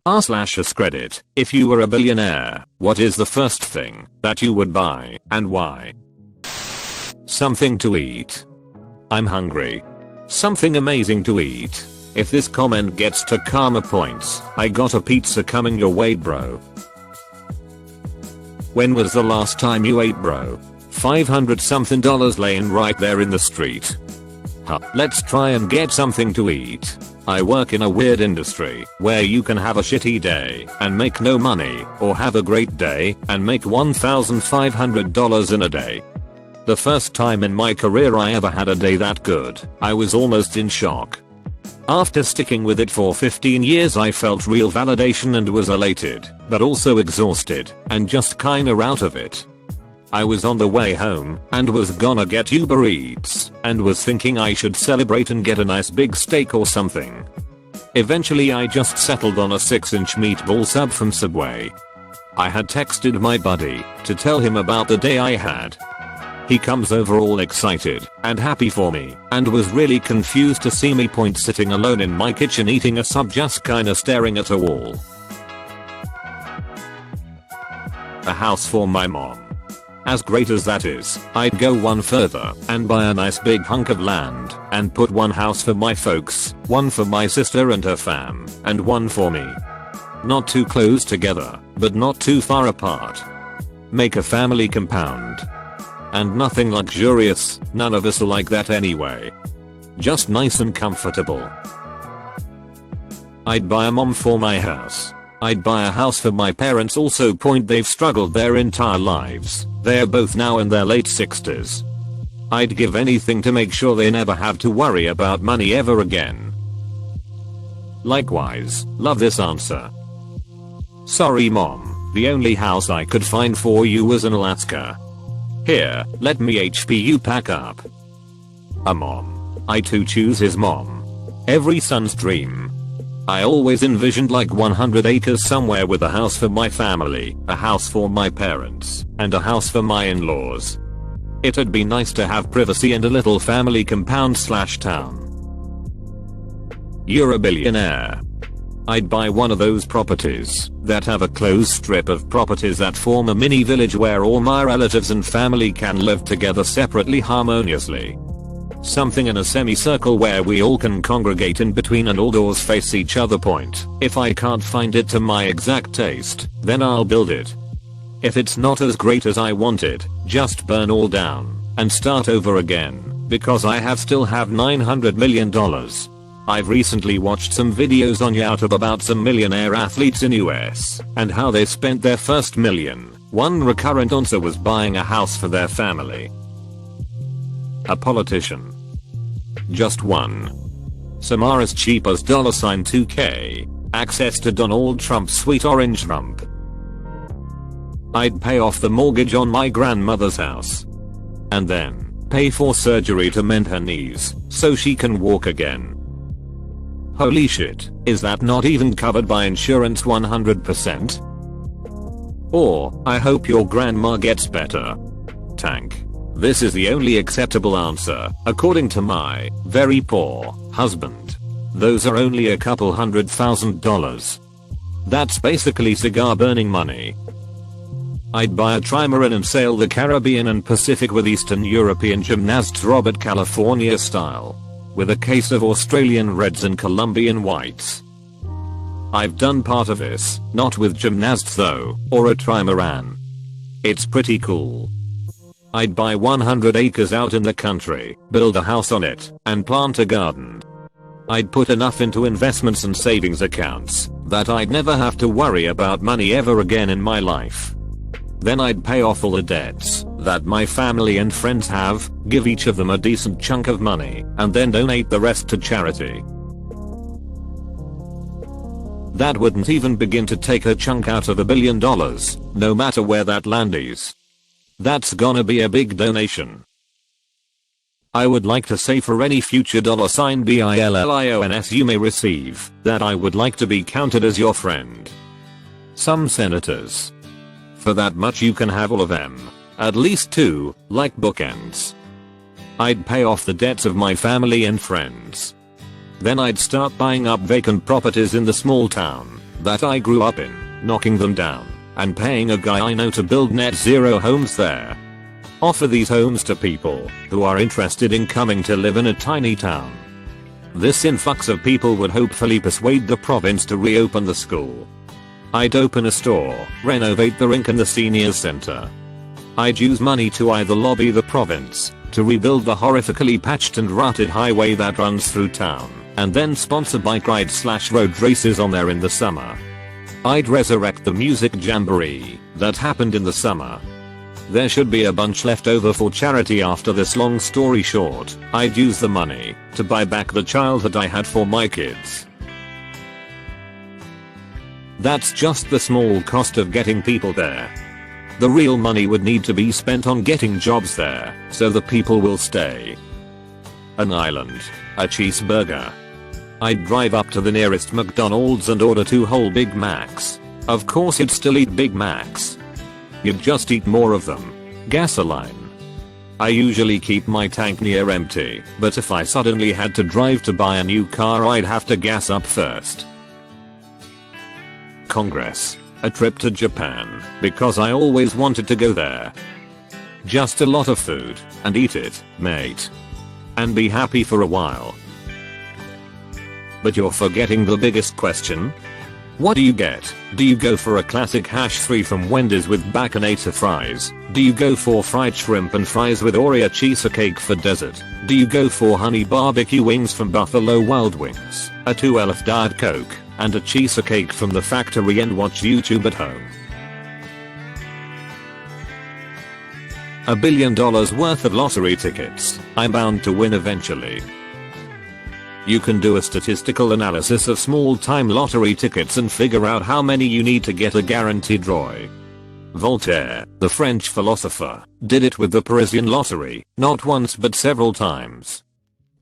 AskReddit, if you were a billionaire, what is the first thing that you would buy and why? Something to eat. I'm hungry. Something amazing to eat. If this comment gets to karma points, I got a pizza coming your way, bro. When was the last time you ate, bro? $500 something laying right there in the street. Huh, let's try and get something to eat. I work in a weird industry where you can have a shitty day and make no money, or have a great day and make $1,500 in a day. The first time in my career I ever had a day that good, I was almost in shock. After sticking with it for 15 years I felt real validation and was elated, but also exhausted and just kinda out of it. I was on the way home and was gonna get Uber Eats and was thinking I should celebrate and get a nice big steak or something. Eventually I just settled on a 6-inch meatball sub from Subway. I had texted my buddy to tell him about the day I had. He comes over all excited and happy for me and was really confused to see me sitting alone in my kitchen eating a sub, just kinda staring at a wall. A house for my mom. As great as that is, I'd go one further and buy a nice big hunk of land and put one house for my folks, one for my sister and her fam, and one for me. Not too close together, but not too far apart. Make a family compound. And nothing luxurious, none of us are like that anyway. Just nice and comfortable. I'd buy a mom for my house. I'd buy a house for my parents also. They've struggled their entire lives. They're both now in their late 60s. I'd give anything to make sure they never have to worry about money ever again. Likewise, love this answer. Sorry mom, the only house I could find for you was in Alaska. Here, let me HP you pack up. A mom. I too choose his mom. Every son's dream. I always envisioned like 100 acres somewhere with a house for my family, a house for my parents, and a house for my in-laws. It'd be nice to have privacy and a little family compound / town. You're a billionaire. I'd buy one of those properties that have a closed strip of properties that form a mini village where all my relatives and family can live together separately harmoniously. Something in a semicircle where we all can congregate in between and all doors face each other. If I can't find it to my exact taste, then I'll build it. If it's not as great as I wanted, just burn all down and start over again, because I still have $900 million. I've recently watched some videos on YouTube about some millionaire athletes in US and how they spent their first million. One recurrent answer was buying a house for their family. A politician. Just one. Some are as cheap as $2K. Access to Donald Trump's sweet orange rump. I'd pay off the mortgage on my grandmother's house. And then pay for surgery to mend her knees so she can walk again. Holy shit, is that not even covered by insurance 100%? Or, I hope your grandma gets better. Tank. This is the only acceptable answer, according to my very poor husband. Those are only a couple $100,000. That's basically cigar burning money. I'd buy a trimaran and sail the Caribbean and Pacific with Eastern European gymnasts Robert California style. With a case of Australian Reds and Colombian Whites. I've done part of this, not with gymnasts though, or a trimaran. It's pretty cool. I'd buy 100 acres out in the country, build a house on it, and plant a garden. I'd put enough into investments and savings accounts that I'd never have to worry about money ever again in my life. Then I'd pay off all the debts that my family and friends have, give each of them a decent chunk of money, and then donate the rest to charity. That wouldn't even begin to take a chunk out of $1 billion, no matter where that land is. That's gonna be a big donation. I would like to say for any future $billions you may receive, that I would like to be counted as your friend. Some senators. For that much you can have all of them. At least 2, like bookends. I'd pay off the debts of my family and friends. Then I'd start buying up vacant properties in the small town, that I grew up in, knocking them down, and paying a guy I know to build net zero homes there. Offer these homes to people who are interested in coming to live in a tiny town. This influx of people would hopefully persuade the province to reopen the school. I'd open a store, renovate the rink and the seniors center. I'd use money to either lobby the province to rebuild the horrifically patched and rutted highway that runs through town, and then sponsor bike ride/road races on there in the summer. I'd resurrect the music jamboree that happened in the summer. There should be a bunch left over for charity after this. Long story short, I'd use the money to buy back the childhood I had for my kids. That's just the small cost of getting people there. The real money would need to be spent on getting jobs there so the people will stay. An island. A cheeseburger. I'd drive up to the nearest McDonald's and order 2 whole Big Macs. Of course you'd still eat Big Macs. You'd just eat more of them. Gasoline. I usually keep my tank near empty, but if I suddenly had to drive to buy a new car I'd have to gas up first. Congress. A trip to Japan, because I always wanted to go there. Just a lot of food, and eat it, mate. And be happy for a while. But you're forgetting the biggest question. What do you get? Do you go for a classic hash 3 from Wendy's with baconator fries? Do you go for fried shrimp and fries with Oreo cheesecake for dessert? Do you go for honey barbecue wings from Buffalo Wild Wings, a 2LF Diet Coke, and a cheesecake from the factory and watch YouTube at home? $1 billion worth of lottery tickets. I'm bound to win eventually. You can do a statistical analysis of small-time lottery tickets and figure out how many you need to get a guaranteed draw. Voltaire, the French philosopher, did it with the Parisian lottery, not once but several times.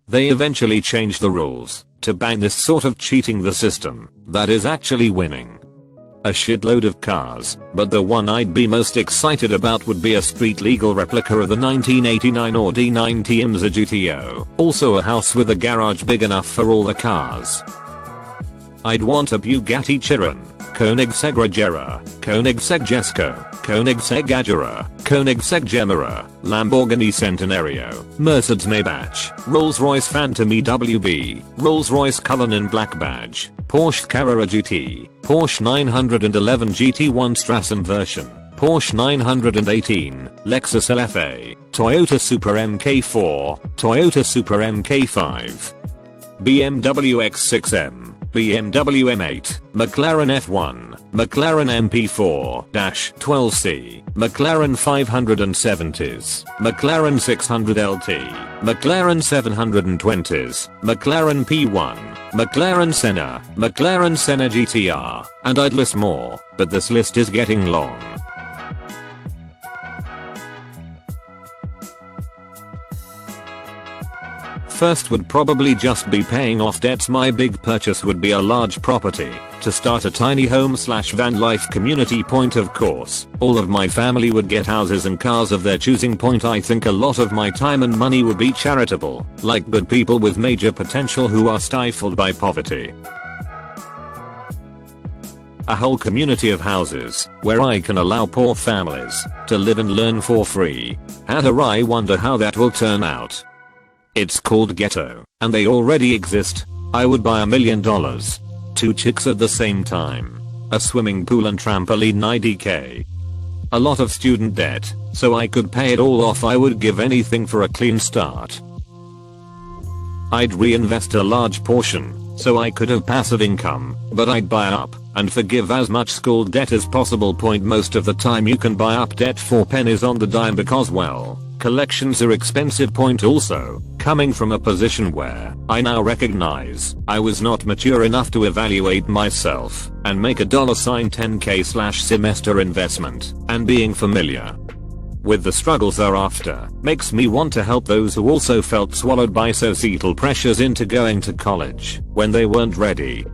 They eventually changed the rules to ban this sort of cheating the system that is actually winning. A shitload of cars, but the one I'd be most excited about would be a street legal replica of the 1989 Audi 9T IMSA GTO, also a house with a garage big enough for all the cars. I'd want a Bugatti Chiron, Koenigsegg Regera, Koenigsegg Jesko, Koenigsegg Agera, Koenigsegg Gemera, Lamborghini Centenario, Mercedes Maybach, Rolls-Royce Phantom EWB, Rolls-Royce Cullinan Black Badge, Porsche Carrera GT, Porsche 911 GT1 Strassen version, Porsche 918, Lexus LFA, Toyota Supra MK4, Toyota Supra MK5, BMW X6M, BMW M8, McLaren F1, McLaren MP4-12C, McLaren 570s, McLaren 600LT, McLaren 720s, McLaren P1, McLaren Senna, McLaren Senna GTR, and I'd list more, but this list is getting long. First would probably just be paying off debts. My big purchase would be a large property to start a tiny home/van life community. Point of course, all of my family would get houses and cars of their choosing. Point I think a lot of my time and money would be charitable, like good people with major potential who are stifled by poverty. A whole community of houses where I can allow poor families to live and learn for free. I wonder how that will turn out. It's called ghetto, and they already exist. I would buy $1 million. 2 chicks at the same time. A swimming pool and trampoline IDK. A lot of student debt, so I could pay it all off. I would give anything for a clean start. I'd reinvest a large portion, so I could have passive income, but I'd buy up and forgive as much school debt as possible. Point most of the time you can buy up debt for pennies on the dime because, well, collections are expensive. Point also, coming from a position where I now recognize I was not mature enough to evaluate myself and make a $10k/semester investment, and being familiar with the struggles thereafter makes me want to help those who also felt swallowed by societal pressures into going to college when they weren't ready.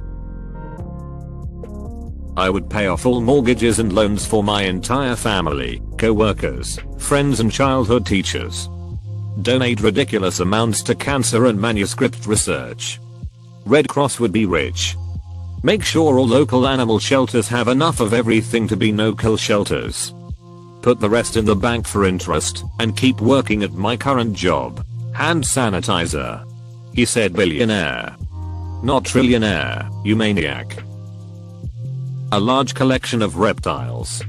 I would pay off all mortgages and loans for my entire family, co-workers, friends and childhood teachers. Donate ridiculous amounts to cancer and manuscript research. Red Cross would be rich. Make sure all local animal shelters have enough of everything to be no-kill shelters. Put the rest in the bank for interest and keep working at my current job. Hand sanitizer. He said billionaire. Not trillionaire, you maniac. A large collection of reptiles.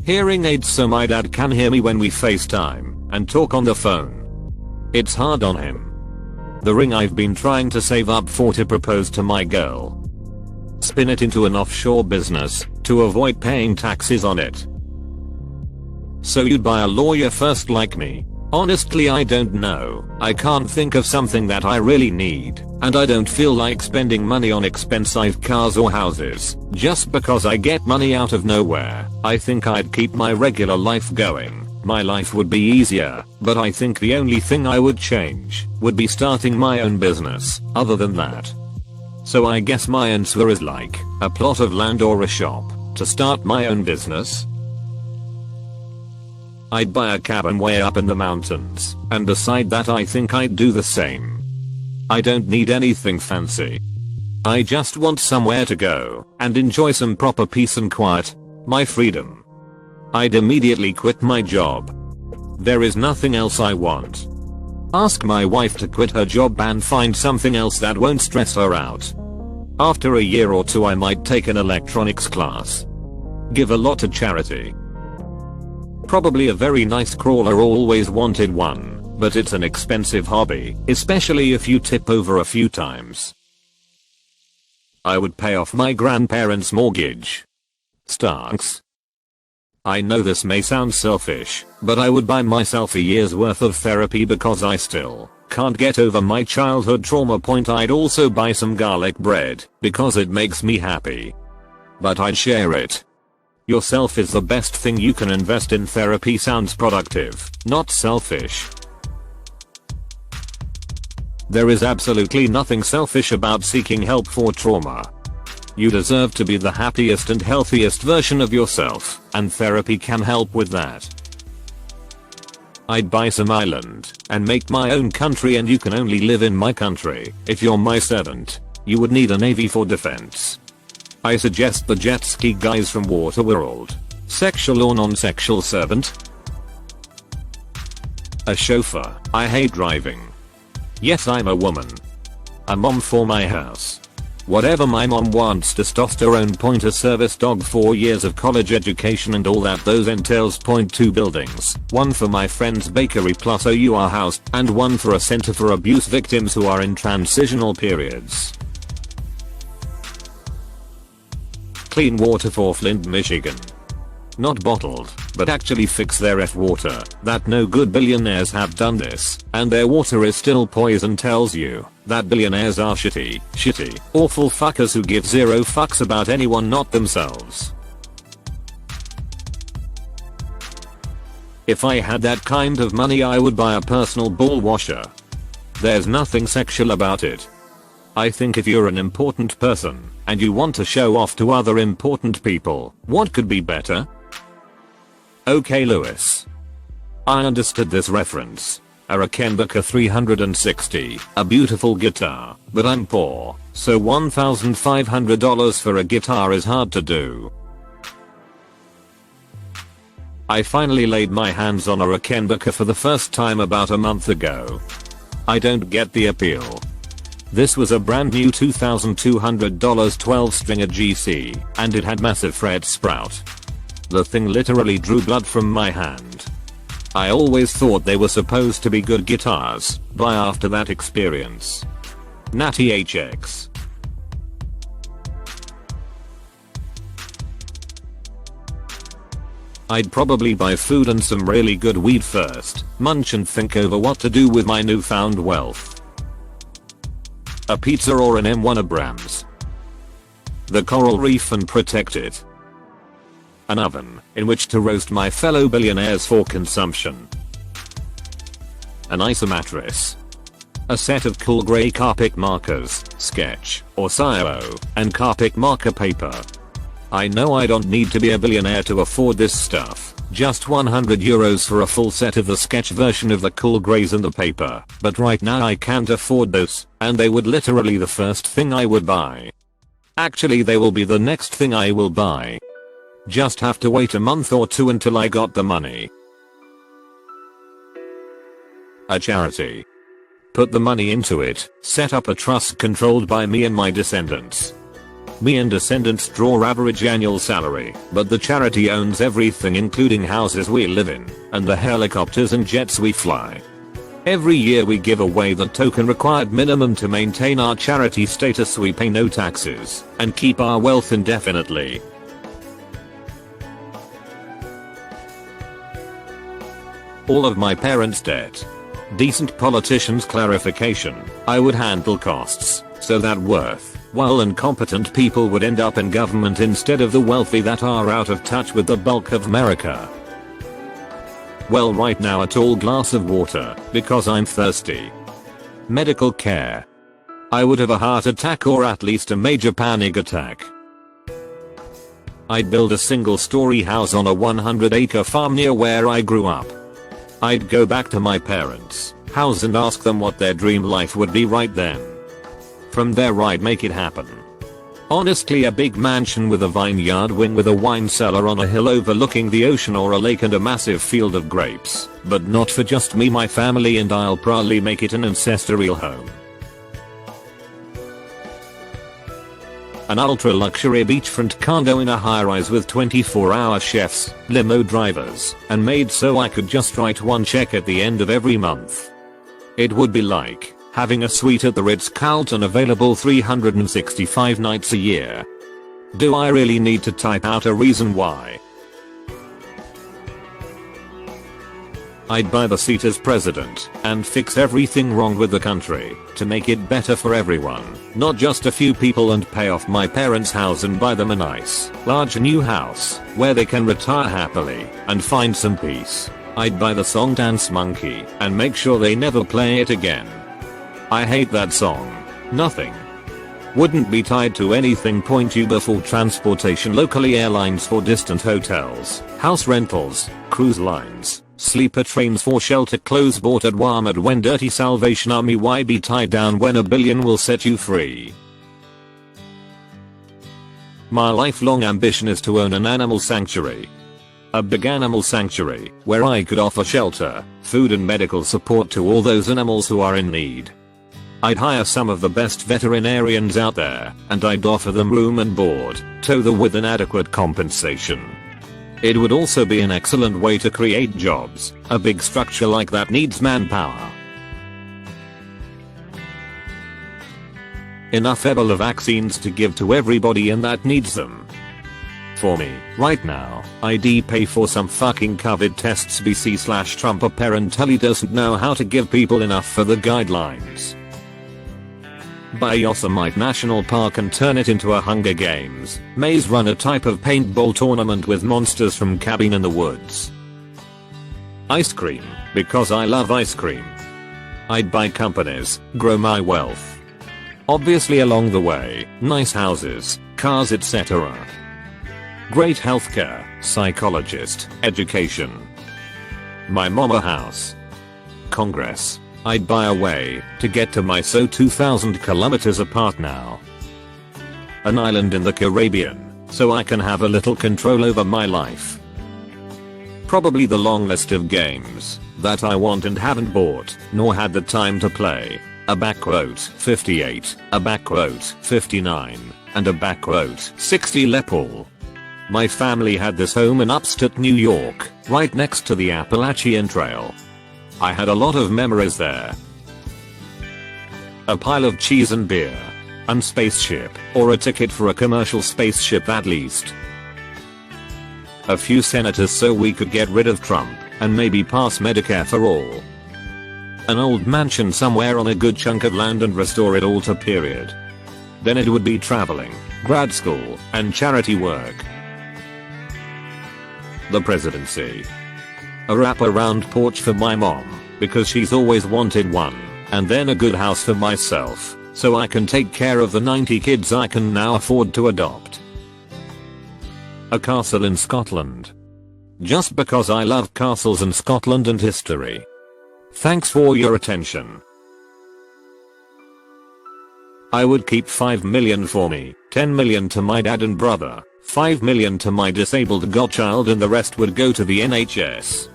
Hearing aids so my dad can hear me when we FaceTime and talk on the phone. It's hard on him. The ring I've been trying to save up for to propose to my girl. Spin it into an offshore business to avoid paying taxes on it. So you'd buy a lawyer first like me? Honestly, I don't know. I can't think of something that I really need, and I don't feel like spending money on expensive cars or houses just because I get money out of nowhere. I think I'd keep my regular life going. My life would be easier, but I think the only thing I would change would be starting my own business. Other than that. So I guess my answer is like a plot of land or a shop to start my own business. I'd buy a cabin way up in the mountains and decide that I think I'd do the same. I don't need anything fancy. I just want somewhere to go and enjoy some proper peace and quiet, my freedom. I'd immediately quit my job. There is nothing else I want. Ask my wife to quit her job and find something else that won't stress her out. After a year or two I might take an electronics class. Give a lot to charity. Probably a very nice crawler, always wanted one, but it's an expensive hobby, especially if you tip over a few times. I would pay off my grandparents' mortgage. Starks. I know this may sound selfish, but I would buy myself a year's worth of therapy because I still can't get over my childhood trauma. I'd also buy some garlic bread because it makes me happy. But I'd share it. Yourself is the best thing you can invest in. Therapy sounds productive, not selfish. There is absolutely nothing selfish about seeking help for trauma. You deserve to be the happiest and healthiest version of yourself, and therapy can help with that. I'd buy some island and make my own country, and you can only live in my country if you're my servant. You would need a navy for defense. I suggest the jet ski guys from Waterworld. Sexual or non-sexual servant? A chauffeur. I hate driving. Yes, I'm a woman. A mom for my house. Whatever my mom wants. Testosterone. A service dog. 4 years of college education and all that those entails. 2 buildings. 1 for my friend's bakery plus OUR house, and 1 for a center for abuse victims who are in transitional periods. Clean water for Flint, Michigan. Not bottled, but actually fix their water. That no good billionaires have done this, and their water is still poison. Tells you that billionaires are shitty, awful fuckers who give zero fucks about anyone, not themselves. If I had that kind of money, I would buy a personal ball washer. There's nothing sexual about it. I think if you're an important person and you want to show off to other important people, what could be better? Okay, Lewis. I understood this reference. A Rickenbacker 360, a beautiful guitar, but I'm poor, so $1,500 for a guitar is hard to do. I finally laid my hands on a Rickenbacker for the first time about a month ago. I don't get the appeal. This was a brand new $2,200 12-stringer GC, and it had massive fret sprout. The thing literally drew blood from my hand. I always thought they were supposed to be good guitars, but after that experience. Natty HX. I'd probably buy food and some really good weed first, munch and think over what to do with my newfound wealth. A pizza or an M1 Abrams. The coral reef and protect it. An oven in which to roast my fellow billionaires for consumption. An isomattress. A set of cool grey Carpic markers, sketch, or CIO, and Carpic marker paper. I know I don't need to be a billionaire to afford this stuff, just €100 for a full set of the sketch version of the cool greys and the paper, but right now I can't afford those, and they would literally the first thing I would buy. Actually, they will be the next thing I will buy. Just have to wait a month or two until I got the money. A charity. Put the money into it, set up a trust controlled by me and my descendants. Me and descendants draw average annual salary, but the charity owns everything including houses we live in, and the helicopters and jets we fly. Every year we give away the token required minimum to maintain our charity status. We pay no taxes, and keep our wealth indefinitely. All of my parents' debt. Decent politicians' clarification. I would handle costs, so that worthwhile and competent people would end up in government instead of the wealthy that are out of touch with the bulk of America. Well, right now a tall glass of water, because I'm thirsty. Medical care. I would have a heart attack or at least a major panic attack. I'd build a single-story house on a 100-acre farm near where I grew up. I'd go back to my parents' house and ask them what their dream life would be right then. From there I'd make it happen. Honestly, a big mansion with a vineyard wing with a wine cellar on a hill overlooking the ocean or a lake and a massive field of grapes, but not for just me, my family, and I'll proudly make it an ancestral home. An ultra luxury beachfront condo in a high-rise with 24-hour chefs, limo drivers, and maids so I could just write one check at the end of every month. It would be like having a suite at the Ritz-Carlton available 365 nights a year. Do I really need to type out a reason why? I'd buy the seat as president and fix everything wrong with the country to make it better for everyone, not just a few people, and pay off my parents' house and buy them a nice, large new house where they can retire happily and find some peace. I'd buy the song Dance Monkey and make sure they never play it again. I hate that song. Nothing. Wouldn't be tied to anything. Point Uber for transportation, locally airlines for distant hotels, house rentals, cruise lines, sleeper trains for shelter, clothes bought at Walmart when dirty, Salvation Army. Why be tied down when $1 billion will set you free? My lifelong ambition is to own an animal sanctuary. A big animal sanctuary where I could offer shelter, food and medical support to all those animals who are in need. I'd hire some of the best veterinarians out there, and I'd offer them room and board, together with an adequate compensation. It would also be an excellent way to create jobs. A big structure like that needs manpower. Enough Ebola vaccines to give to everybody and that needs them. For me, right now, I'd pay for some fucking COVID tests. BC/Trump apparently doesn't know how to give people enough for the guidelines. Buy Yosemite National Park and turn it into a Hunger Games maze run, a type of paintball tournament with monsters from Cabin in the Woods. Ice cream, because I love ice cream. I'd buy companies, grow my wealth. Obviously along the way, nice houses, cars, etc. Great healthcare, psychologist, education. My mama house. Congress. I'd buy a way to get to my 2,000 kilometers apart now. An island in the Caribbean, so I can have a little control over my life. Probably the long list of games that I want and haven't bought, nor had the time to play. A _ 58, a _ 59, and a _ 60 Lepal. My family had this home in upstate New York, right next to the Appalachian Trail. I had a lot of memories there. A pile of cheese and beer. And spaceship, or a ticket for a commercial spaceship at least. A few senators so we could get rid of Trump, and maybe pass Medicare for all. An old mansion somewhere on a good chunk of land and restore it all to period. Then it would be traveling, grad school, and charity work. The presidency. A wrap-around porch for my mom, because she's always wanted one, and then a good house for myself, so I can take care of the 90 kids I can now afford to adopt. A castle in Scotland. Just because I love castles and Scotland and history. Thanks for your attention. I would keep 5 million for me, 10 million to my dad and brother, 5 million to my disabled godchild, and the rest would go to the NHS.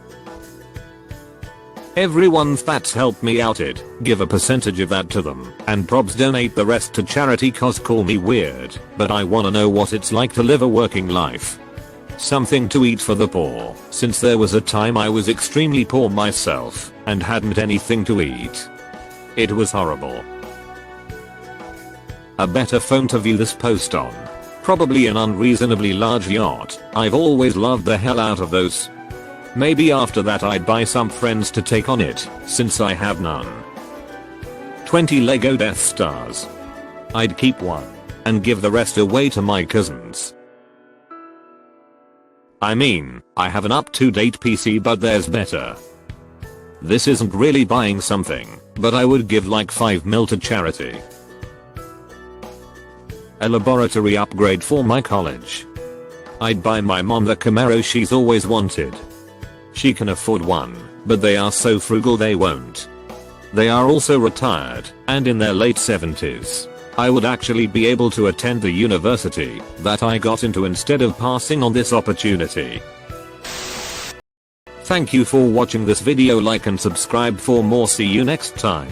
Everyone that's helped me out it, give a percentage of that to them, and probs donate the rest to charity cause call me weird, but I wanna know what it's like to live a working life. Something to eat for the poor, since there was a time I was extremely poor myself, and hadn't anything to eat. It was horrible. A better phone to view this post on. Probably an unreasonably large yacht. I've always loved the hell out of those. Maybe after that I'd buy some friends to take on it, since I have none. 20 Lego Death Stars. I'd keep one, and give the rest away to my cousins. I mean, I have an up-to-date PC, but there's better. This isn't really buying something, but I would give like 5 mil to charity. A laboratory upgrade for my college. I'd buy my mom the Camaro she's always wanted. She can afford one, but they are so frugal they won't. They are also retired, and in their late 70s. I would actually be able to attend the university that I got into instead of passing on this opportunity. Thank you for watching this video. Like and subscribe for more. See you next time.